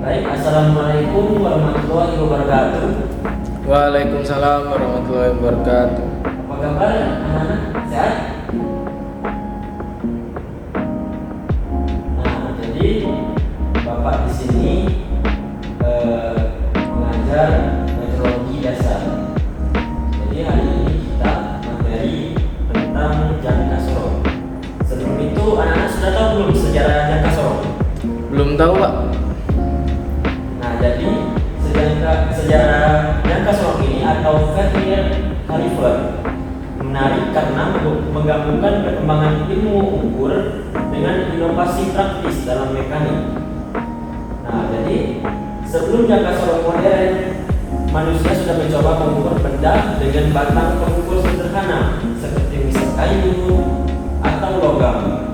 Baik, assalamualaikum warahmatullahi wabarakatuh. Waalaikumsalam warahmatullahi wabarakatuh. Apa kabar anak-anak? Sehat? Nah, jadi Bapak di sini mengajar meteorologi dasar. Jadi hari ini kita materi tentang jangka sorong. Sebelum itu anak-anak sudah tahu belum sejarah jangka sorong? Belum tahu, Pak. Nah, jadi sejarah jangka sorong ini atau Vernier Caliper menarik karena menggabungkan perkembangan ilmu ukur dengan inovasi praktis dalam mekanik. Nah, jadi sebelum jangka sorong modern, manusia sudah mencoba mengukur benda dengan batang pengukur sederhana seperti misal kayu atau logam.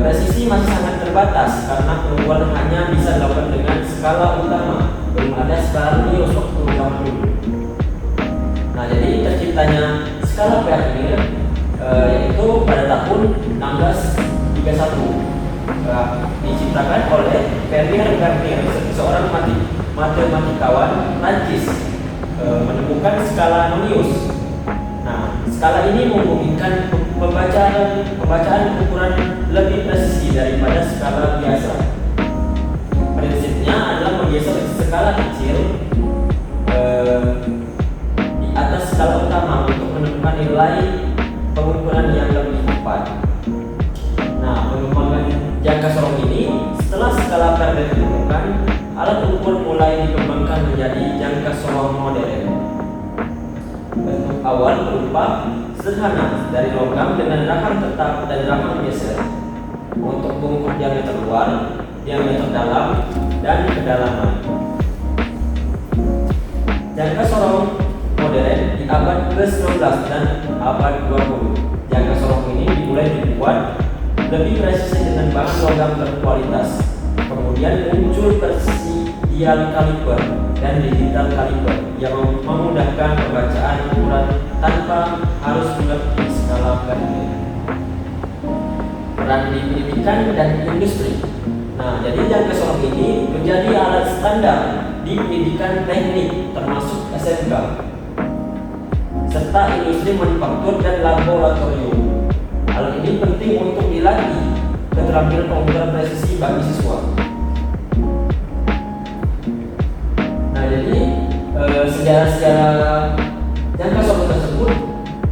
Presisi masih sangat terbatas karena pengukuran hanya bisa dilakukan dengan skala utama, belum ada skala Lewis waktu zaman dulu. Nah, jadi terciptanya skala Vernier yaitu pada tahun 1631 diciptakan oleh Vernier, seorang matematikawan Prancis, menemukan skala Lewis. Nah, skala ini memungkinkan pembacaan ukuran lebih presisi daripada skala biasa. Prinsipnya adalah menggeser skala kecil di atas skala utama untuk menemukan nilai pengukuran yang lebih tepat. Nah, pengembangan jangka sorong ini setelah skala Vernier ditemukan, alat ukur mulai dikembangkan menjadi jangka sorong modern. Bentuk awal berupa sederhana dari logam dengan rahang tetap dan rahang geser untuk mengukur diameter luar, diameter dalam, dan kedalaman. Jangka sorong modern di abad ke-19 dan abad 20. Jangka sorong ini dimulai dibuat lebih presisi dengan bahan logam berkualitas. Kemudian muncul versi dial caliper dan digital caliper yang memudahkan pembacaan ukuran tanpa harus mengerti skala Vernier. Peran di pendidikan dan industri. Nah, jadi jangka sorong ini menjadi alat standar di pendidikan teknik termasuk SMK serta industri manufaktur dan laboratorium. Hal ini penting untuk dilatih keterampilan pengukuran presisi bagi siswa. Nah, jadi sejarah jangka sorong tersebut,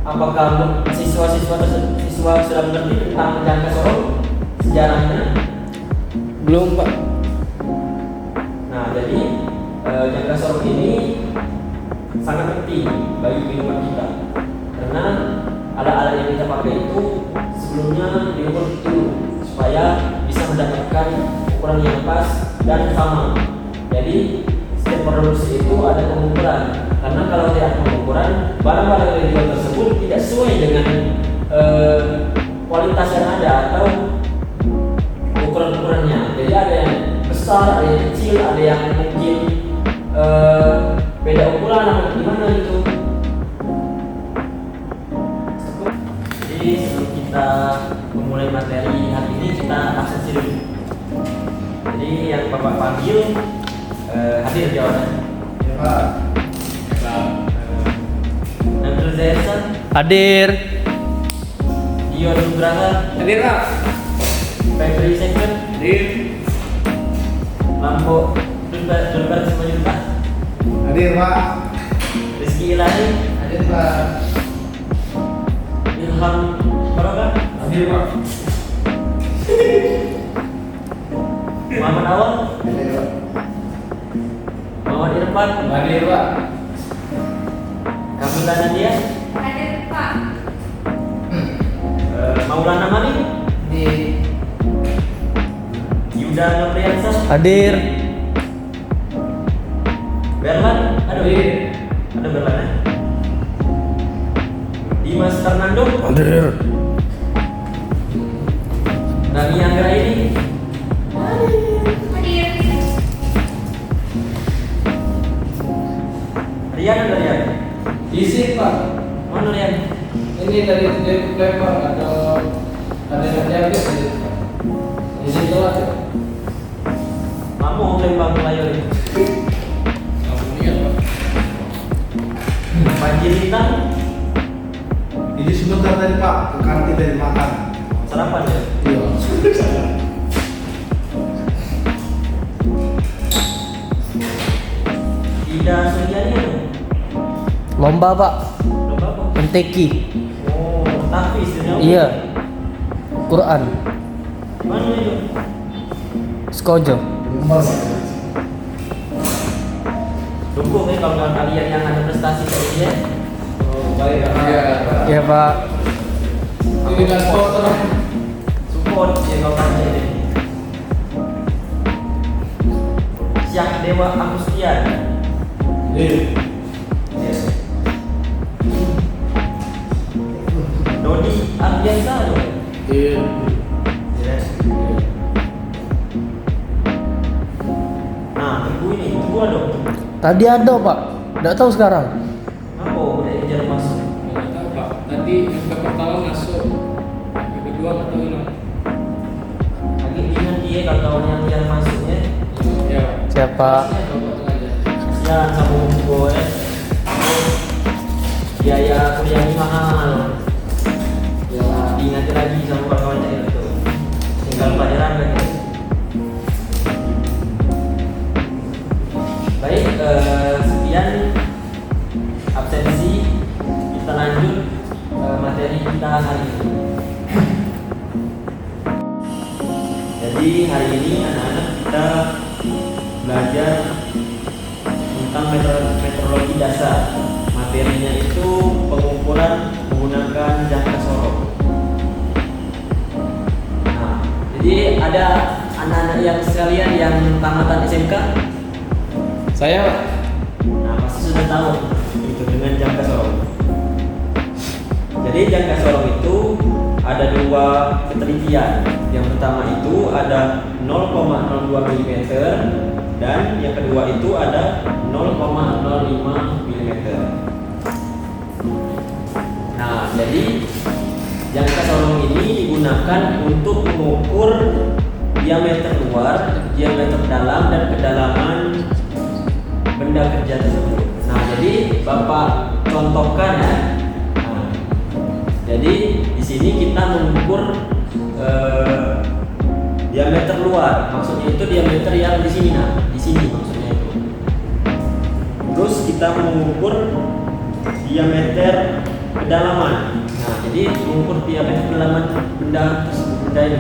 apakah siswa sudah mengerti tentang jangka sorong sejarahnya? Belum, Pak. Nah, jadi jangka sorong ini sangat penting bagi kehidupan kita karena alat-alat yang kita pakai itu sebelumnya diukur dulu supaya bisa mendapatkan ukuran yang pas dan sama. Jadi setiap produksi itu ada pengukuran, karena kalau tidak ada pengukuran, barang-barang yang dijual tersebut tidak sesuai dengan kualitas yang ada atau ukuran-ukurannya. Jadi ada yang besar, ada yang kecil, ada yang mungkin beda ukuran atau gimana gitu. Jadi sebelum kita memulai materi hari ini, kita absensi dulu. Jadi yang Bapak panggil hadir jawabannya. Ya, Pak. Nabil Zairsan, Hadir. Dion Nugraha, Hadir, Pak. Febri Second, Hadir. Lambo Dulbar Simanjuntak, Hadir, Pak. Rizky Ilahi, Hadir, Pak. Ilham Barokah, Hadir, Pak. Muhammad Awal, Hadir, Pak. Muhammad Irfan, Hadir, Pak. Kamila Nadia, Hadir, Pak. Maulana Malik, Hadir. Yuda Nopriansa, Hadir. Berlan, Hadir. ada Berlan ya? Dimas Fernando, Hadir. Rani Anggraini, Hadir. Rian ada Rian? Isi, Pak. Mana Rian? Ini dari Pak atau ada yang hadir, Pak. Isi kelas, ya. Kamu Lembang Layar itu. Kamu lihat Pak. Panjiritan Ini sebentar tadi Pak, ke kantin dari makan. sarapan ya. Iya. Ida Suryani itu. Lomba pak. Lomba apa? Penteki. Oh, tapi istilahnya. Iya. Quran. Mana itu? Skojo. Dukung ya kalau kalian yang ada prestasi kayak dia. Oh, baik Pak. Iya. Iya pak. Ini kan foto. Support ya kalau kalian ini. Syah Dewa Agustian. Iya. Dodi Ardiansa dong. Iya. Nah, tunggu ini, tunggu dong. Tadi ada pak. Nggak tahu sekarang. Apa udah jarang masuk? Nggak tahu Pak. Tadi yang ke pertama masuk. Yang kedua nggak tahu hilang. Lagi ingat dia kalau yang jarang masuknya. Ya. Siapa? Kasihan sama gue. Biaya kuliahnya mahal. Ya, diingatin lagi sama kawan-kawan itu. Tinggal pelajaran kan. Baik, sekian absensi. Kita lanjut materi kita hari ini. Jadi hari ini anak-anak kita belajar tentang meteorologi dasar. Materinya itu pengukuran menggunakan jangka sorong. Nah, jadi ada anak-anak yang sekalian yang tamatan SMK. Saya pak. Nah, pasti sudah tahu itu dengan jangka sorong. Jadi jangka sorong itu ada dua ketelitian. Yang pertama itu ada 0,02 mm dan yang kedua itu ada 0,05 mm. Nah, jadi jangka sorong ini digunakan untuk mengukur diameter luar, diameter dalam dan kedalaman benda kerja tersebut. Nah, jadi Bapak contohkan ya. Nah, jadi di sini kita mengukur diameter luar, maksudnya itu diameter yang di sini, nah, di sini maksudnya itu. Terus kita mengukur diameter kedalaman. Nah, jadi mengukur diameter kedalaman benda tersebut, benda ini.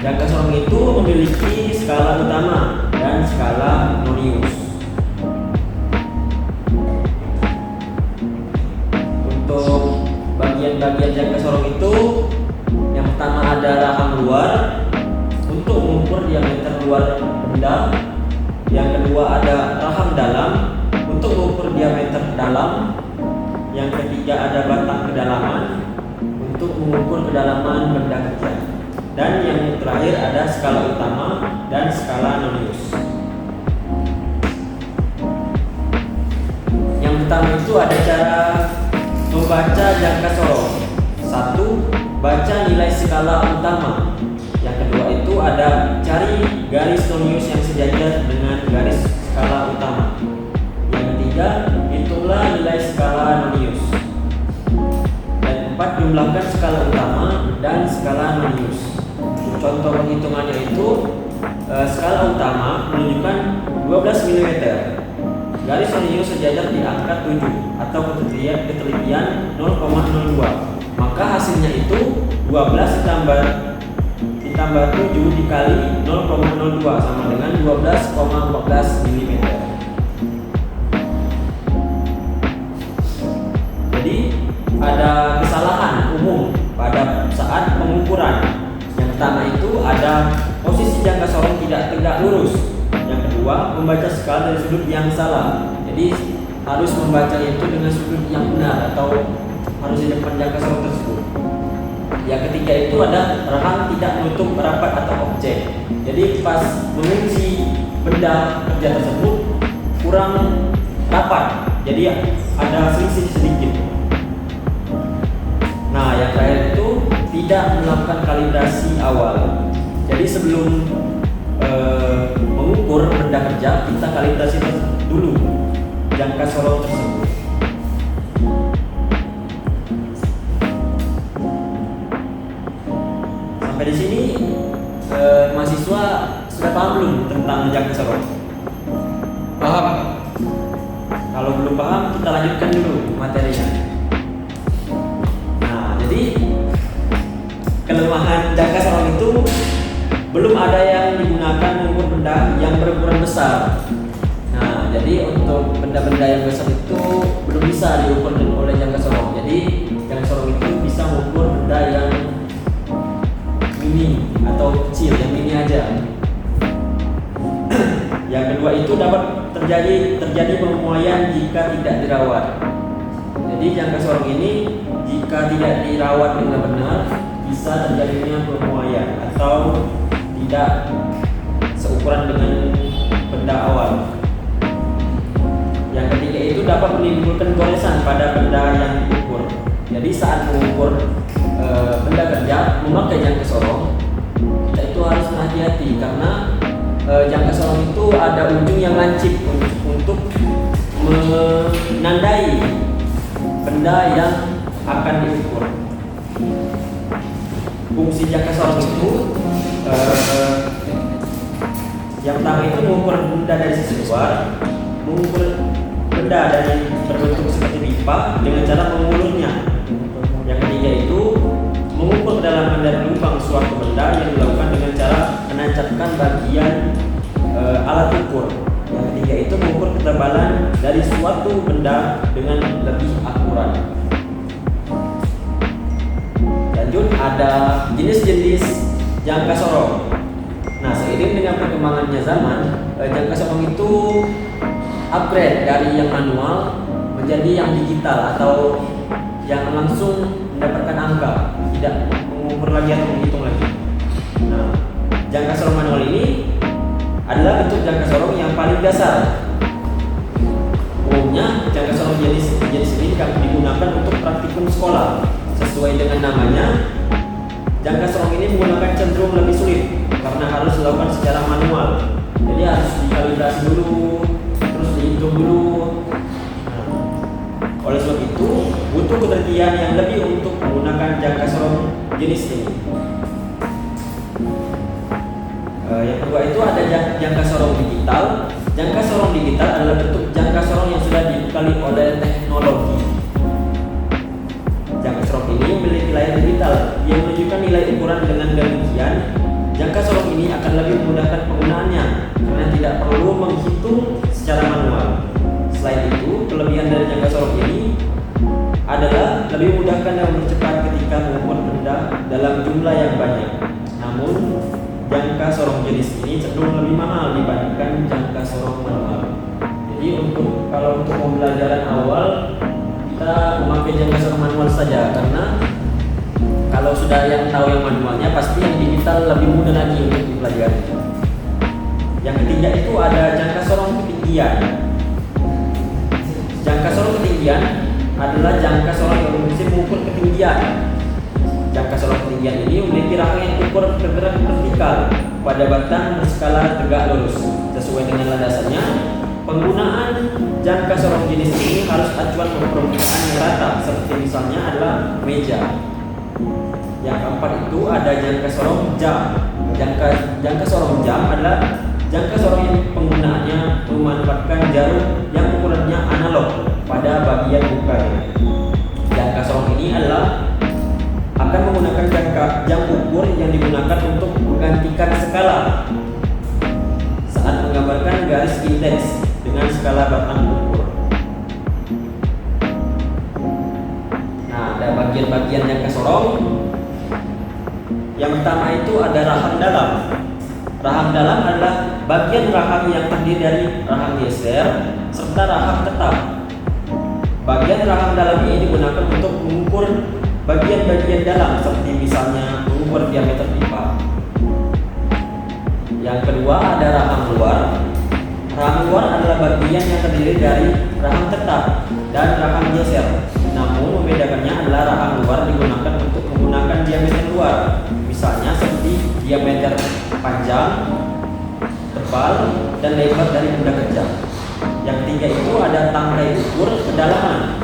Jangka sorong itu memiliki skala utama dan skala Nonius. Untuk bagian-bagian jangka sorong itu, yang pertama ada rahang luar untuk mengukur diameter luar benda. Yang kedua ada rahang dalam untuk mengukur diameter dalam. Yang ketiga ada batang kedalaman untuk mengukur kedalaman benda kerja. Dan yang terakhir ada skala utama dan skala Nonius. Yang pertama itu ada cara membaca jangka sorong. Satu, baca nilai skala utama. Yang kedua itu ada cari garis Nonius yang sejajar dengan garis skala utama. Yang ketiga, hitunglah nilai skala Nonius. Dan empat, jumlahkan skala utama dan skala Nonius. Contoh penghitungannya itu skala utama menunjukkan 12 mm. Garis Nonius sejajar di angka 7 atau ketelitian 0,02. Maka hasilnya itu 12 ditambah 7 dikali 0,02 sama dengan 12,14 mm. Jadi ada kesalahan umum pada saat pengukuran. Yang pertama itu ada posisi jangka sorong tidak tegak lurus. Yang kedua, membaca skala dari sudut yang salah. Jadi harus membaca itu dengan sudut yang benar atau harus di depan jangka sorong tersebut. Yang ketiga itu ada rahang tidak menutup rapat atau objek. Jadi pas mengunci benda kerja tersebut kurang rapat. Jadi ada selisih sedikit. Nah, yang terakhir itu tidak melakukan kalibrasi awal. Jadi sebelum mengukur benda kerja, kita kalibrasi dulu jangka sorong tersebut. Sampai di sini mahasiswa sudah paham belum tentang jangka sorong? Paham? Kalau belum paham, kita lanjutkan dulu materinya. Nah, jadi kelemahan jangka sorong itu belum ada yang digunakan mengukur benda yang berukuran besar. Nah, jadi untuk benda-benda yang besar itu belum bisa diukur oleh jangka sorong. Jadi jangka sorong itu bisa mengukur benda yang mini atau kecil, yang mini aja. Yang kedua itu dapat terjadi pemuaian jika tidak dirawat. Jadi jangka sorong ini jika tidak dirawat dengan benar bisa terjadinya pemuaian atau tidak seukuran dengan benda awal. Yang ketiga itu dapat menimbulkan goresan pada benda yang diukur. Jadi saat mengukur benda kerja memakai jangka sorong, kita itu harus hati-hati karena jangka sorong itu ada ujung yang lancip untuk menandai benda yang akan diukur. Fungsi jangka sorong itu yang pertama itu mengukur benda dari sisi luar, mengukur benda dari berbentuk seperti pipa dengan cara mengulurnya. Yang ketiga itu mengukur kedalaman dari lubang suatu benda yang dilakukan dengan cara menancapkan bagian alat ukur. Yang ketiga itu mengukur ketebalan dari suatu benda dengan lebih akurat. Lanjut, ada jenis-jenis jangka sorong. Nah, seiring dengan perkembangannya zaman, jangka sorong itu upgrade dari yang manual menjadi yang digital atau yang langsung mendapatkan angka, tidak mengukur lagi atau menghitung lagi. Nah, jangka sorong manual ini adalah bentuk jangka sorong yang paling dasar. Umumnya jangka sorong jenis ini digunakan untuk praktikum sekolah. Sesuai dengan namanya, jangka sorong ini menggunakan cenderung lebih sulit karena harus dilakukan secara manual. Jadi harus dikalibrasi dulu, terus dihitung dulu. Oleh sebab itu, butuh ketelitian yang lebih untuk menggunakan jangka sorong jenis ini. Yang kedua itu ada jangka sorong digital. Jangka sorong digital adalah bentuk jangka sorong yang sudah dibekali oleh teknologi. Jangka sorong ini memiliki layar digital yang menunjukkan nilai ukuran. Dengan demikian, jangka sorong ini akan lebih memudahkan penggunaannya karena tidak perlu menghitung secara manual. Selain itu, kelebihan dari jangka sorong ini adalah lebih memudahkan dan mempercepat ketika mengukur benda dalam jumlah yang banyak. Namun, jangka sorong jenis ini cenderung lebih mahal dibandingkan jangka sorong manual. Jadi kalau untuk pembelajaran awal kita memakai jangka sorong manual saja, karena kalau sudah yang tahu yang manualnya pasti yang digital lebih mudah lagi untuk dipelajari. Yang ketiga itu ada jangka sorong ketinggian. Jangka sorong ketinggian adalah jangka sorong yang berfungsi mengukur ketinggian. Jangka sorong ketinggian ini memiliki rahang yang ukur bergerak vertikal pada batang berskala tegak lurus. Sesuai dengan landasannya, penggunaan jangka sorong jenis ini harus acuan permukaan yang rata, seperti misalnya adalah meja. Yang keempat itu ada jangka sorong jam. Jangka sorong jam adalah jangka sorong yang penggunaannya memanfaatkan jarum yang ukurannya analog pada bagian mukanya. Jangka sorong ini akan menggunakan jam ukur yang digunakan untuk menggantikan skala saat menggambarkan garis indeks dengan skala batang ukur. Nah, ada bagian-bagian jangka sorong. Yang pertama itu ada rahang dalam. Rahang dalam adalah bagian rahang yang terdiri dari rahang geser serta rahang tetap. Bagian rahang dalam ini digunakan untuk mengukur bagian-bagian dalam, seperti misalnya mengukur diameter pipa. Yang kedua ada rahang luar. Rahang luar adalah bagian yang terdiri dari rahang tetap dan rahang geser. Namun membedakannya adalah rahang luar digunakan untuk menggunakan diameter luar, misalnya seperti diameter panjang, tebal, dan lebar dari benda kerja. Yang ketiga itu ada tangkai ukur kedalaman.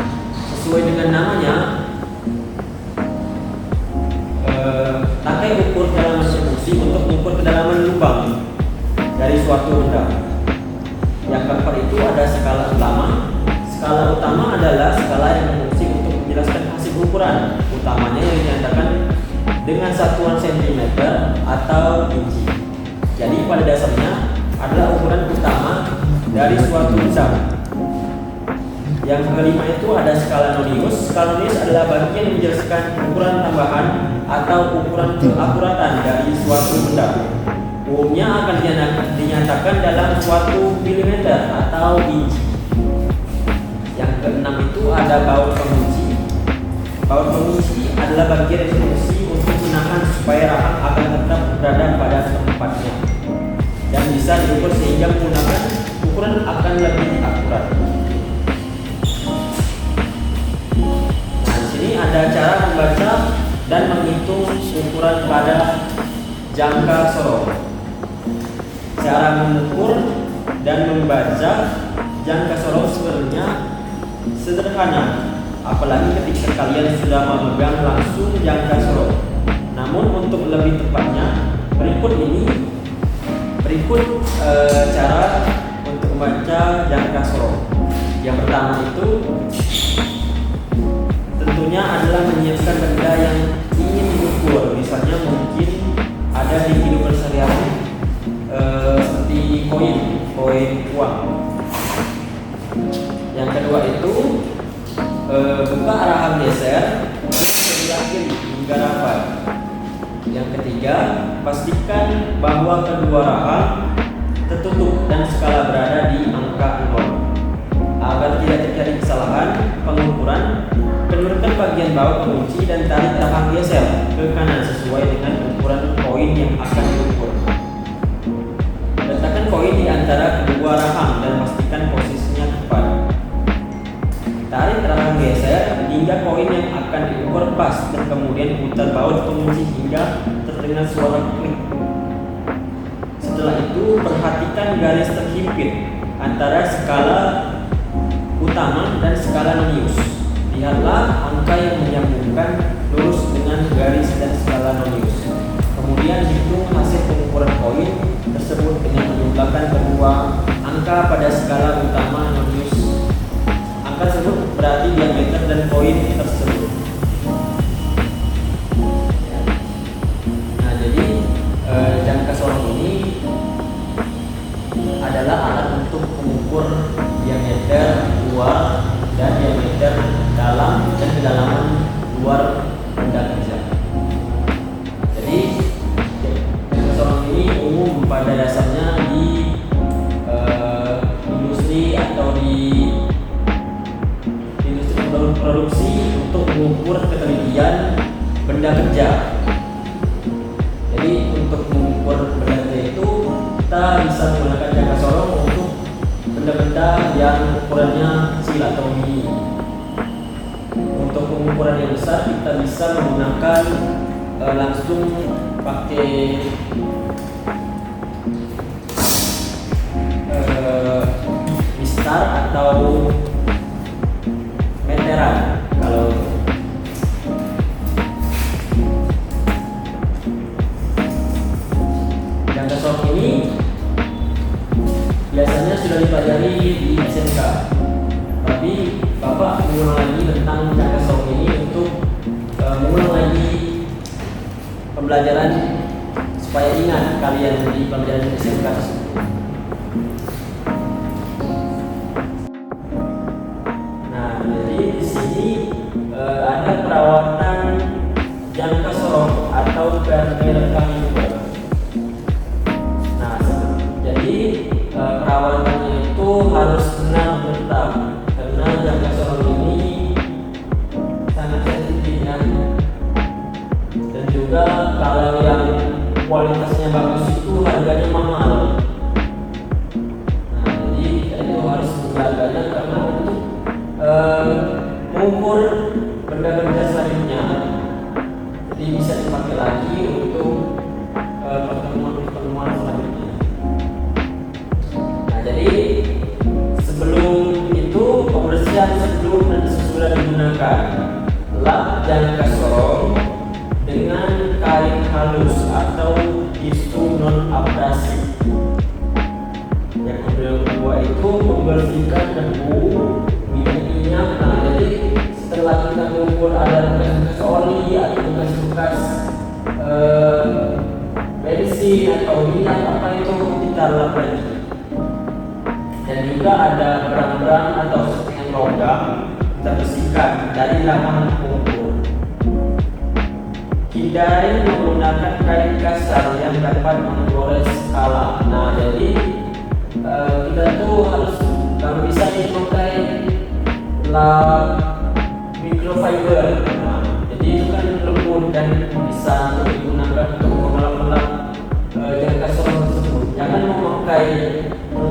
Sesuai dengan namanya, tangkai ukur kedalaman berfungsi untuk mengukur kedalaman lubang dari suatu benda. Yang keempat itu ada skala utama. Skala utama adalah skala yang berfungsi untuk menjelaskan hasil ukuran, utamanya yang dinyatakan dengan satuan cm atau inci. Jadi pada dasarnya adalah ukuran utama dari suatu benda. Yang kelima itu ada skala nonius. Skala nonius adalah bagian yang menjelaskan ukuran tambahan atau ukuran keakuratan dari suatu benda. Umumnya akan dinyatakan dalam suatu milimeter atau inci. Yang keenam itu ada baut pengunci. Baut pengunci adalah bagian yang berfungsi untuk menahan supaya rahang akan tetap berada pada tempatnya dan bisa diukur sehingga menggunakan ukuran akan lebih akurat. Nah, di sini ada cara membaca dan menghitung ukuran pada jangka sorong. Cara mengukur dan membaca jangka sorong sebenarnya sederhana, apalagi ketika kalian sudah memegang langsung jangka sorong. Namun untuk lebih tepatnya, berikut cara untuk membaca jangka sorong. Yang pertama itu tentunya adalah menyiapkan benda yang ingin diukur. Misalnya mungkin ada di kehidupan sehari-hari seperti koin uang. Yang kedua itu buka arahan geser sebelah kiri hingga rapat. Yang ketiga, pastikan bahwa kedua rahang tertutup dan skala berada di angka 0. Agar tidak terjadi kesalahan pengukuran, kendurkan bagian bawah pengunci dan tarik rahang geser ke kanan sesuai dengan ukuran koin yang akan diukur. Letakkan koin di antara kedua rahang dan pastikan posisinya tepat. Tarik rahang geser hingga koin yang akan diukur pas dan kemudian putar baut pengunci hingga terdengar suara klik. Setelah itu perhatikan garis terhimpit antara skala utama dan skala nonius. Lihatlah angka yang menyambungkan lurus dengan garis dan skala nonius. Kemudian hitung hasil pengukuran koin tersebut dengan menjumlahkan kedua angka pada skala utama nonius. Angka tersebut berarti diameter dan koin tersebut. Nah, jadi jangka sorong ini adalah alat untuk mengukur diameter luar dan diameter dalam dan kedalaman luar benda kerja. Jadi jangka sorong ini umum pada dasarnya di industri atau di produksi untuk mengukur ketelitian benda kerja. Jadi untuk mengukur benda kerja itu kita bisa menggunakan jangka sorong untuk benda-benda yang ukurannya kecil atau mini. Untuk pengukuran yang besar kita bisa menggunakan langsung pakai mistar atau meteran. Kalau jangka sorong ini biasanya sudah dipelajari di SMK, tapi Bapak mengulang lagi tentang jangka sorong ini untuk mengulang lagi pembelajaran supaya ingat kalian di pembelajaran SMK tersebut. Ada perawatan jangka sorong atau pergerakan juga. Nah, jadi perawatannya itu harus benar bertahap karena jangka sorong ini sangat sensitif ya. Dan juga kalau yang kualitasnya bagus itu harganya mahal. Nah, jadi itu harus menjaganya karena untuk mengukur benda-benda selanjutnya, jadi bisa dipakai lagi. jangka sorong dengan kain halus atau tisu non abrasif. Yang kedua itu membersihkan debu, minyak. Nah, jadi setelah kita mengukur ada bekas oli atau bekas bensin atau minyak apa itu kita lap lagi. Dan juga ada berang-berang atau setengah logam terbersihkan dari lapangan pengukur. Hindari menggunakan kain kasar yang dapat menggores skala. Nah, jadi kita tuh harus kalau bisa memakai lap microfiber. Nah, jadi itu kan lembut dan bisa digunakan untuk mengelap-elap jangka sorong tersebut. Jangan memakai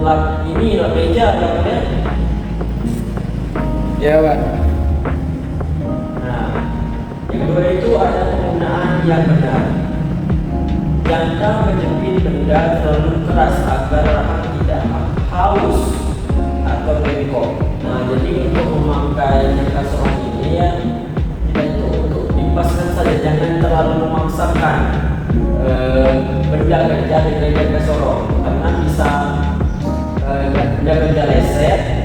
lap ini, lap meja, ya. Ya Pak. Nah, yang kedua itu ada penggunaan yang benar. Jangan menjepit benda terlalu keras agar rahang tidak haus atau bengkok. Nah, jadi untuk memakai jangka sorong ini ya kita itu untuk dipaskan saja, jangan terlalu memaksakan benda kerja dengan jangka sorong karena bisa benda leset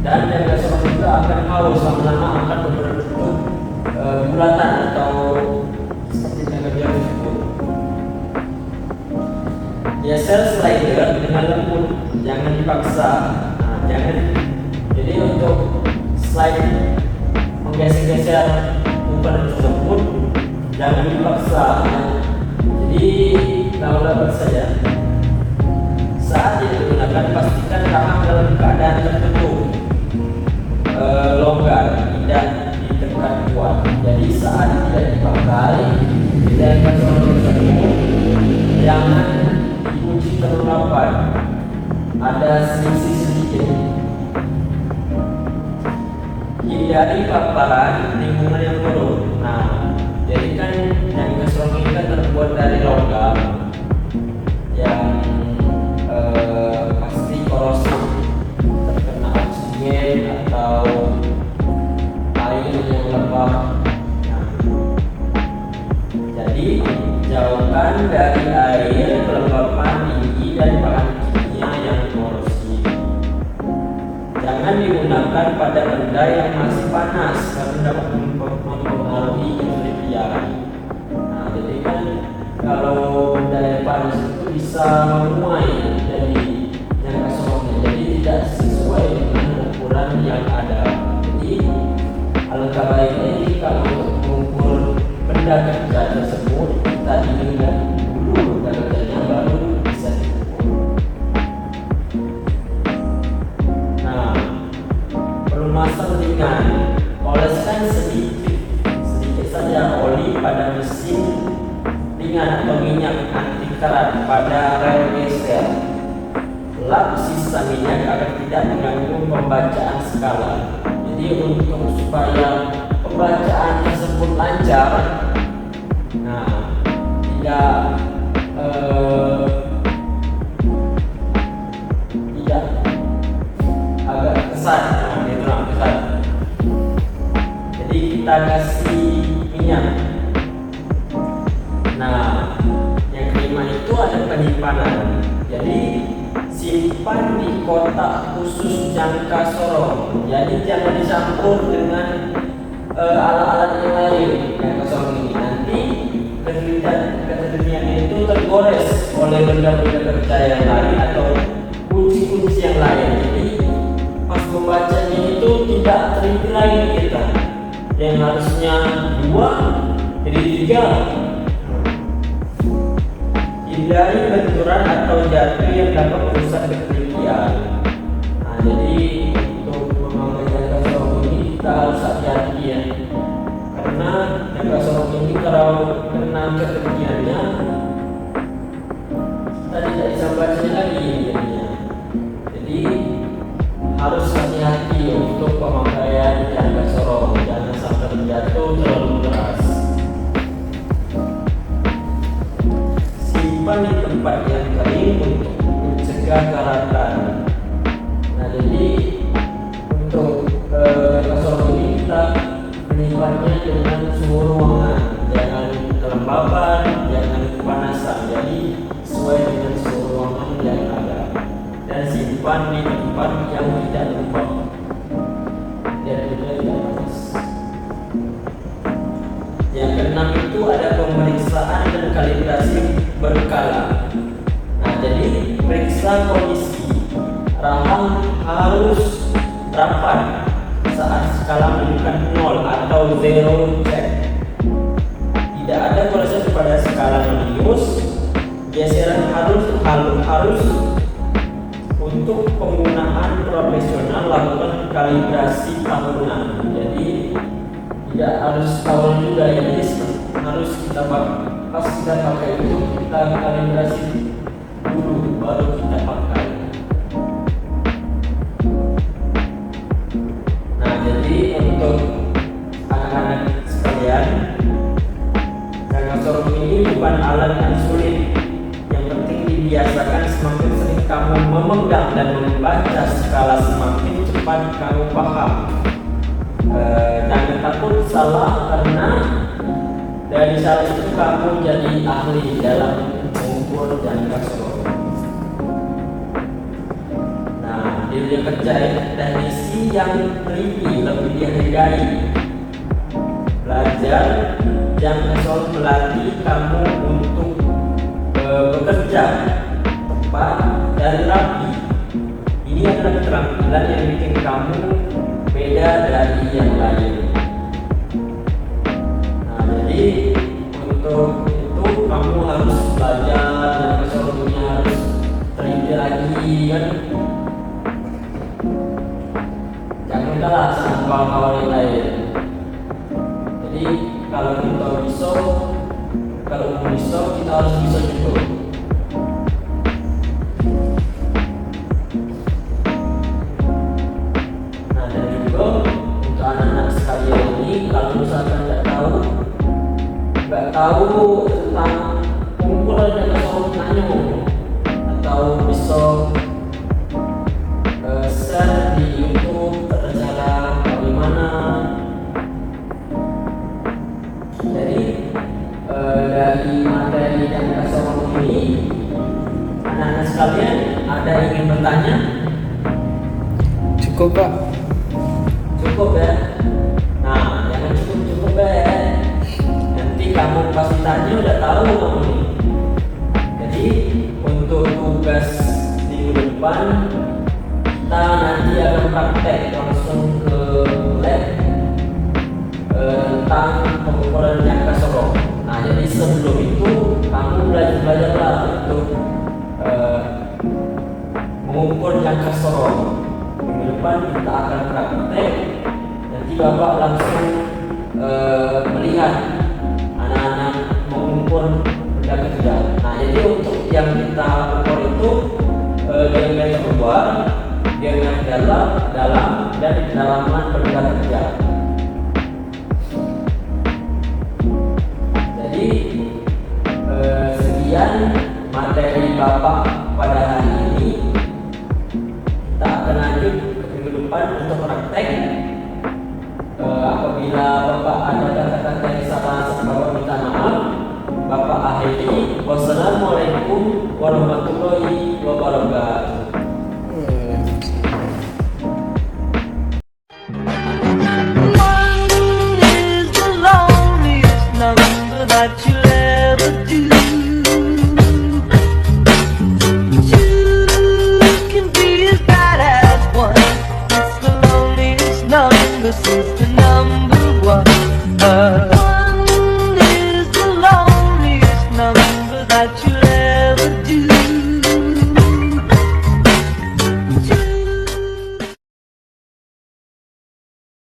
dan jangka sorong juga akan haus, lama-lama akan berbentuk bulatan atau seperti jangka tersebut. Ya, slider dengan lembut, jangan dipaksa. Nah, jangan. Jadi untuk slide menggeser-geser umpan tersebut jangan dipaksa. Jadi lawan saja. Saat digunakan pastikan rahang dalam keadaan tertutup, longgar, tidak ditekan kuat. Jadi saat tidak dipakai, tidak akan tersebut jangan dikunci terlalu rapat. Ada selisih sedikit. Hindari paparan lingkungan yang buruk. Nah, jadi kan jangka sorong ini kan terbuat dari logam yang pasti korosif, terkena oksigen atau air yang lembab. Nah, jadi jauhkan dari air, kelembapan tinggi dan bahan kimia yang korosif. Jangan digunakan pada benda yang masih panas karena dapat mempengaruhi penelitian. Nah, jadi kan kalau benda yang panas itu bisa menuai dari jangka sorongnya, jadi tidak sesuai dengan ukuran yang ada. Jadi alangkah baiknya jika untuk mengukur benda kerja tersebut kita dilihat dulu benda kerjanya baru bisa diukur. Nah, pelunasan ringan, oleskan sedikit saja oli pada mesin ringan atau minyak anti karat pada rel geser. Lap sisa minyak agar tidak mengganggu pembacaan skala. Jadi untuk supaya pembacaan tersebut lancar, nah tidak agak kesat, nah, itu kesat. Jadi kita kasih minyak. Nah, yang kelima itu ada penyimpanan. Jadi simpan di kotak khusus jangka sorong. Jadi jangan dicampur dengan alat-alat yang lain jangka sorong ini. Nanti keterlibatan itu tergores oleh benda-benda kerja yang lain atau kunci-kunci yang lain. Jadi pas membacanya itu tidak terlebih kita. Yang harusnya 2 jadi 3. Hindari benturan atau jatuh yang dapat merusak ketelitian. Nah, jadi untuk memakai jangka sorong ini kita harus hati-hati ya, karena jangka sorong ini kalau kena ketelitiannya kita tidak bisa bacanya lagi jadinya. Jadi harus hati-hati untuk pemakaian jangka sorong, jangan sampai jatuh terlalu keras. Simpan di tempat yang kering untuk mencegah karatan. Nah, jadi untuk jangka sorong ini kita menyimpannya dengan suhu berkala. Nah, jadi periksa kondisi rahang harus rapat saat skala menunjukkan 0 atau zero check. Tidak ada proses pada skala minus. Geseran harus untuk penggunaan profesional lakukan kalibrasi tahunan. Jadi tidak harus tahun juga ya, jadi harus kita pas kita pakai itu kita kalibrasi dulu baru kita pakai. Nah, jadi untuk anak-anak sekalian, ganggang sorong ini bukan alat yang sulit. Yang penting dibiasakan, semakin sering kamu memegang dan membaca skala semakin cepat kamu paham. Jangan takut salah, karena dari salah itu kamu jadi ahli dalam mengukur jangka sorong. Nah, di dunia kerja teknisi yang teliti lebih dihargai. Belajar jangka sorong melatih kamu untuk bekerja tepat dan rapi. Ini adalah keterampilan yang bikin kamu beda dari yang lain. Nah, jadi untuk itu kamu harus belajar dan keseluruhannya harus teliti lagi kan. Jangan kalah sama kawan-kawan yang lain. Jadi kalau kita bisa, kalau mau bisa kita harus bisa juga. Tahu tentang pengumpulan jangka sorong nanyong atau bisa share di YouTube cara bagaimana. Jadi dari materi jangka sorong ini, anak-anak sekalian ada yang ingin bertanya? Cukup Pak. Cukup ya. Nah, jangan cukup ya. Kamu pasti tanya udah tahu kamu nih. Jadi untuk tugas minggu depan kita nanti akan praktek langsung ke lab tentang pengukuran jangka sorong. Nah, jadi sebelum itu kamu belajar untuk mengukur jangka sorong. Minggu depan kita akan praktek. Nanti Bapak langsung melihat anak-anak mengukur benda kerja. Nah, jadi untuk yang kita ukur itu diameter luar, diameter dalam, dan kedalaman benda kerja. Jadi sekian materi Bapak pada hari ini. Kita akan lanjut ke minggu depan untuk praktek. Apabila Bapak ada kata-kata yang salah, Bapak minta maaf. Bapak akhiri. Wassalamualaikum warahmatullahi wabarakatuh. One is the loneliest number that you'll ever do. Two can be as bad as one. It's the loneliest number since